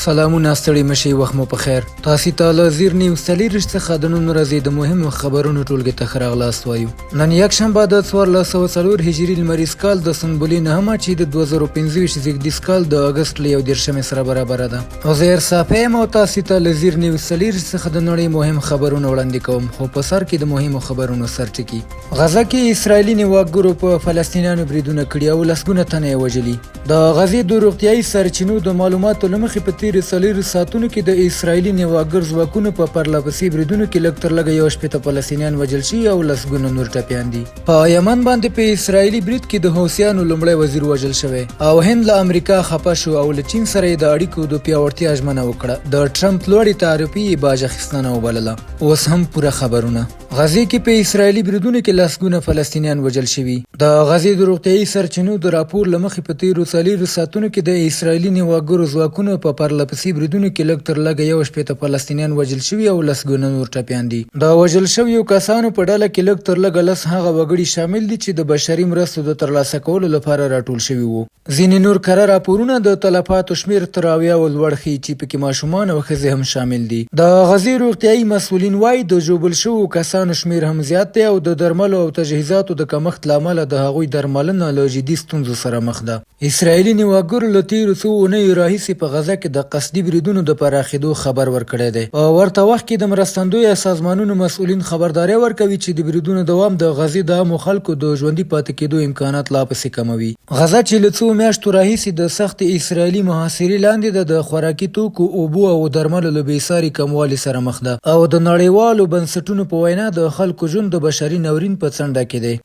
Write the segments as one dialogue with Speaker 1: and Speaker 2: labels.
Speaker 1: سلامونه ستړي مشي وخت مو په خیر. تاسو ته له زیر نیوز څلېرویشت څخه د نن ورځې د مهمو خبرونو ټولګې ته ښه راغلاست وایو. نن یکشنبه د 1404 هجري لمریز کال د سنبلې نهمه چې د 2025 زیږدیز کال د اګست له 11 سره برابره ده. عزیر صافی یم او تاسو ته له زیر نیوز څلېرویشت څخه د نړۍ مهم خبرونه وړاندې کوم، خو په سر کې د مهمو خبرونو سرټکي. غزه کې اسرایلي نیواکګرو په فلسطینیانو بریدونه کړي او لسګونه تنه یې وژلي. د غزې د روغتیایي سرچینو د معلوماتو له مخې په تیرو څلورو ساعتونو کې د اسرایلي نیواکګر ځواکونو په پرلهپسې بریدونو کې لږ تر لږه 1 فلسطینیان وژل شوي او لسګونه نور ټپیان دي. په یمن باندې په اسرایلي برید کې د حوثیانو لومړی وزیر وژل شوی او هند له امریکا خفه شو او له چین سره یې د اړیکو د پیاوړتیا ژمنه وکړه. د ټرمپ لوړې تعرفې یې باج اخیستنه وبلله. اوس هم پوره خبرونه. غزې کې په اسرایلي بریدونو کې لسګونه فلسطینیان وژل شوي. د غزې د روغتیایي سرچینو د راپور له مخې په تیرو څلورو ساعتونو کې د اسرایلي نیواکګرو ځواکونو په پرلهپسې بریدونو کې لږ تر لږه 1 فلسطینیان وژل شوي او لسګونه نور ټپیان دي. د وژل شویو کسانو په ډله کې لږ تر لږه 10 هغه وګړي شامل دي چې د بشري مرستو د ترلاسه کولو لپاره راټول شوي وو. ځینې نور کره راپورونه د تلفاتو شمېر تر 70 لوړ ښيي چې پکې ماشومان او ښځې هم شامل دي. د غزې روغتیایي مسؤلین وایي د ژوبل شوو کسانو شمېر هم زیات دی او د درملو او تجهیزاتو د کمښت له امله د هغوی درملنه له جدي ستونزو سره مخ ده. اسرایلي نیواکګرو له تیرو څو اونیو راهیسې په غزه کې د قصدي بریدونو د پراخېدو خبر ورکړی دی. په ورته وخت کې د مرستندویه سازمانونو مسؤلین خبرداری ورکوي چې د بریدونو دوام د غزې د عامو خلکو د ژوندي پاتې کېدو امکانات لا پسې کموي. غزه چې له څو میاشتو راهیسې د سخت اسرایلي محاصرې لاندې ده، د خوراکي توکو، اوبو او درملو له بېساري کموالي سره مخ ده او د نړیوالو بنسټونو په وینا د خلکو ژوند د بشري ناورین په څنډه کې دی.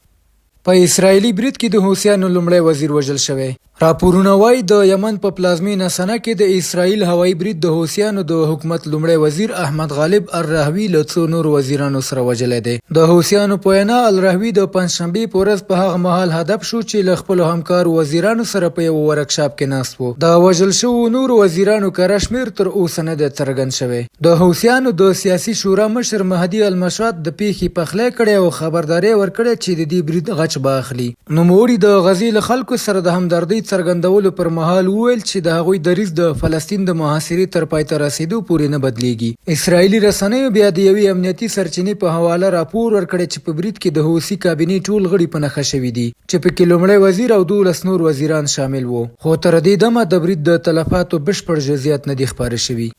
Speaker 1: په اسرایلي برید کې د حوثیانو لومړی وزیر وژل شوی. راپورونه وایي د یمن په پلازمینه سنه کې د اسرایل هوایي برید د حوثیانو د حکومت لومړی وزیر احمد غالب الرهوي له څو نورو وزیرانو سره وژلی دی. د حوثیانو په وینا الرهوي د پنجشنبې په ورځ په هغه مهال هدف شو چې له خپلو همکارو وزیرانو سره په یو ورکشاپ کې ناست و. د وژل شوو نورو وزیرانو کره شمېر تر اوسه نه دی څرګند شوی. د حوثیانو د سیاسي شورا مشر مهدي المشات د پیښې پخلی کړی او خبرداری ورکړی چې د دې برید غچ به اخلي. نوموړي د غزې له خلکو سره د همدردۍ څرګندولو پر مهال وویل چې د هغوی دریځ د فلسطین د محاصرې تر پای ته رسېدو پورې نه بدلیږي. اسرایلي رسنیو بیا د یوې امنیتي سرچینې په حواله راپور ورکړی چې په برید کې د حوثي کابینې ټول غړي په نښه شوي دي چې پکې لومړی وزیر او 12 نور وزیران شامل وو، خو تر دې دمه د برید د تلفاتو بشپړ جزئیات نه دي خپاره شوي.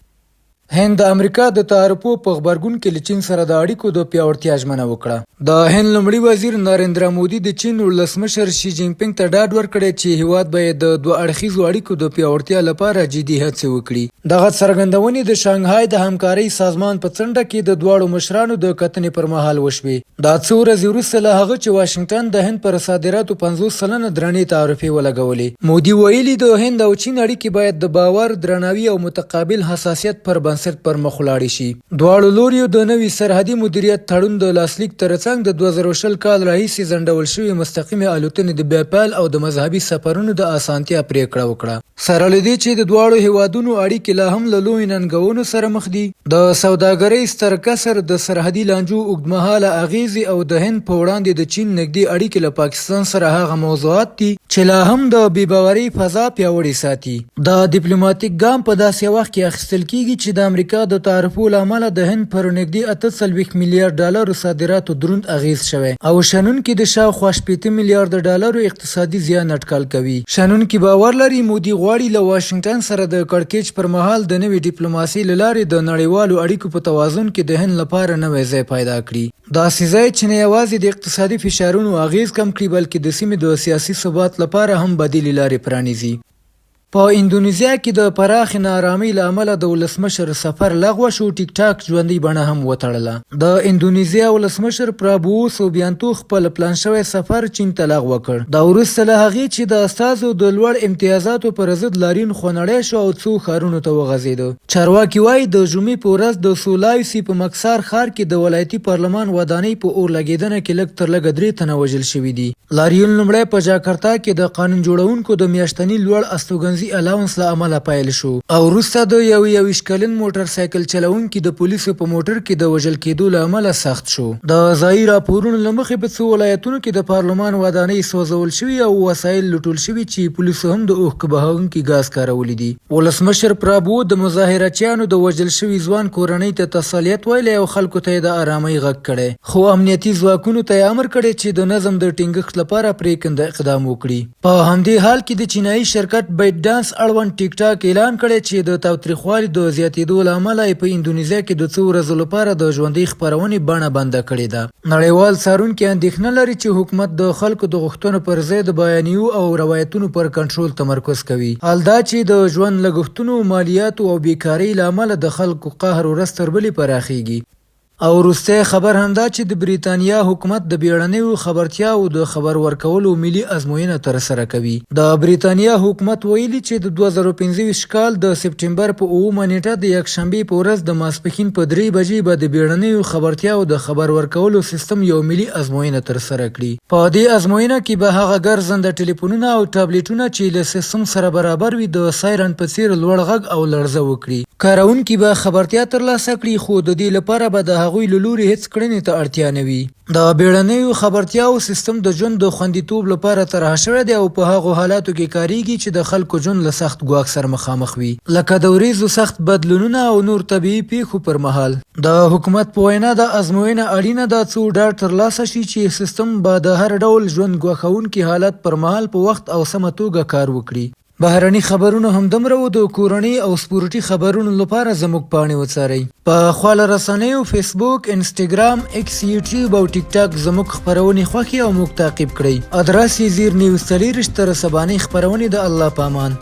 Speaker 1: هند د امریکا د تعرفو په غبرګون کې له چین سره د اړیکو د پیاوړتیا ژمنه وکړه. د هند لومړي وزیر نریندرا مودي د چین ولسمشر شي جین پینګ ته ډاډ ورکړی چې هیواد به د دوه اړخیزو اړیکو د پیاوړتیا لپاره جدي هڅې وکړي. دغه څرګندونې د شانګهای د همکارۍ سازمان په څنډه کې د دواړو مشرانو د کتنې پر مهال وشوې. دا څو ورځې وروسته له هغه چې واشنګټن د هند پر صادراتو 50 سلنه درنې تعرفې ولګولې. مودي ویلي د هند او چین اړیکې باید د باور، درناوي او متقابل حساسیت پر بنسټ پر مخ ولاړې شي. دواړو لوریو د نوي سرحدي مدیریت تړون د لاسلیک ترڅنګ د 2020 کال راهیسې ځنډول شوې مستقیمې الوتنې د بیپال او د مذهبي سفرونو د اسانتیا پریکړه وکړه. سره له دې چې د دواړو هیوادونو اړیکې لا هم له لویو ننګونو سره مخ دي. د سوداګرۍ ستر کسر، د سرحدي لانجو اوږدمهاله اغیزې او د هند په وړاندې د چین نږدې اړیکې له پاکستان سره هغه موضوعات دي چې لا هم د بېباورۍ فضا پیاوړې ساتي. د ډیپلوماټیک ګام په داسې وخت کې اخیستل کیږي چې د امریکا د تعرفو له امله د هند پر نږدې 48 میلیارډ ډالرو صادراتو دروند اغیز شوی او شنونکي د شاوخوا 80 میلیارډ ډالرو اقتصادي زیان اټکل کوي. شنونکي باور لري مودي غواړي له واشنګټن سره د کړکېچ پر مهال د نوې ډیپلوماسۍ له لارې د نړیوالو اړیکو په توازن کې د هند لپاره نوی ځای پیدا کړي. داسې ځای چې نه یوازې د اقتصادي فشارونو اغیز کم کړي بلکې د سیمې د سیاسي ثبات لپاره هم بدیلې لارې پرانیزي. په اندونیزیا کې د پراخې ناارامۍ له امله د ولسمشر سفر لغوه شو. ټیک ټاک ژوندۍ بڼه هم وتړله. د اندونیزیا ولسمشر پرابوو سوبیانتو خپل پلان شوی سفر چین ته لغوه کړ. دا وروسته له هغې چې د استازو د لوړ امتیازاتو پر ضد لاریون خونړی شو او څو ښارونو ته وغځېده. چارواکي وایي د جمعې په ورځ د سولایوسي په مکسار ښار کې د ولایتي پارلمان ودانۍ په اور لګېدنه کې لږ تر لږه 3 تنه وژل شوي دي. لاریون لومړی په جاکرتا کې د قانون جوړونکو د میاشتني لوړ استوګنځي امتیازي الاونس له امله پیل شو او وروسته د 21 کلن موټر سایکل چلونکي د پولیسو په موټر کې د وژل کېدو له امله سخت شو. د ځایي راپورونو له مخې په څو ولایتونو کې د پارلمان ودانۍ سوځول شوي او وسایل لوټول شوي چې پولیسو هم د اوښکه بهونکي ګاز کارولي دي. ولسمشر پرابو د مظاهرچیانو د وژل شوي ځوان کورنۍ ته تسلیت ویلی او خلکو ته یې د ارامۍ غږ کړی، خو امنیتي ځواکونو ته یې امر کړی چې د نظم د ټینګښت لپاره پرېکنده اقدام وکړي. په همدې حال کې د چینایي شرکت بایټ ډانس اړوند ټیک ټاک اعلان کړی چې د تاوتریخوالي د زیاتېدو له امله یې په اندونیزیا کې د څو ورځو لپاره د ژوندۍ خپرونې بڼه بنده کړې ده. نړیوال څارونکي اندېښنه لري چې حکومت د خلکو د غوښتنو پر ځای د بیانیو او روایتونو پر کنټرول تمرکز کوي. حال دا چې د ژوند لګښتونو، مالیاتو او بیکارۍ له امله د خلکو قهر ورځ تر بلې پراخېږي. او وروستی خبر همدا چې د بریتانیا حکومت د بیړنیو خبرتیاو د خبر ورکولو ملي ازموینه ترسره کوي. د بریتانیا حکومت ویلي چې د 2025 کال د سپټمبر په 9 نیټه د یکشنبې په ورځ د ماسپښین په 3 بجې به د بیړنیو خبرتیاو د خبر ورکولو سیستم یو ملي ازموینه ترسره کړي. په دې ازموینه کې به هغه ګرځنده ټلیفونونه او ټابلیټونه چې له سیستم سره برابر وي د سایرن په څیر لوړ غږ او لړزه وکړي. کاروونکي به خبرتیا ترلاسه کړي، خو د دې لپاره به د هغوی له لوري هیڅ کړنې ته اړتیا نه وي. د بیړنیو خبرتیاو سیستم د ژوند د خوندیتوب لپاره طرحه شوی دی او په هغو حالاتو کې کاریږي چې د خلکو ژوند له سخت ګواښ سره مخامخ وي، لکه د وریځو سخت بدلونونه او نور طبیعي پیښو پر مهال. د حکومت په وینا د ازموینه اړینه ده څو ډاډ ترلاسه شي چې سیستم به د هر ډول ژوند ګواښونکي حالت پر مهال په وخت او سمه توګه کار وکړي. بهرني خبرونه همدومره و، د کورنۍ او سپورټي خبرونو لپاره زموږ پاڼې وڅارئ. په خواله رسنیو فیسبوک، انسټاګرام، ایکس، یوټیوب او ټیک ټاک زموږ خپرونې خوښې او موږ تعقیب کړئ. ادرس یې زیر نیوز 43 تر سبانۍ خپرونې. د الله پامان.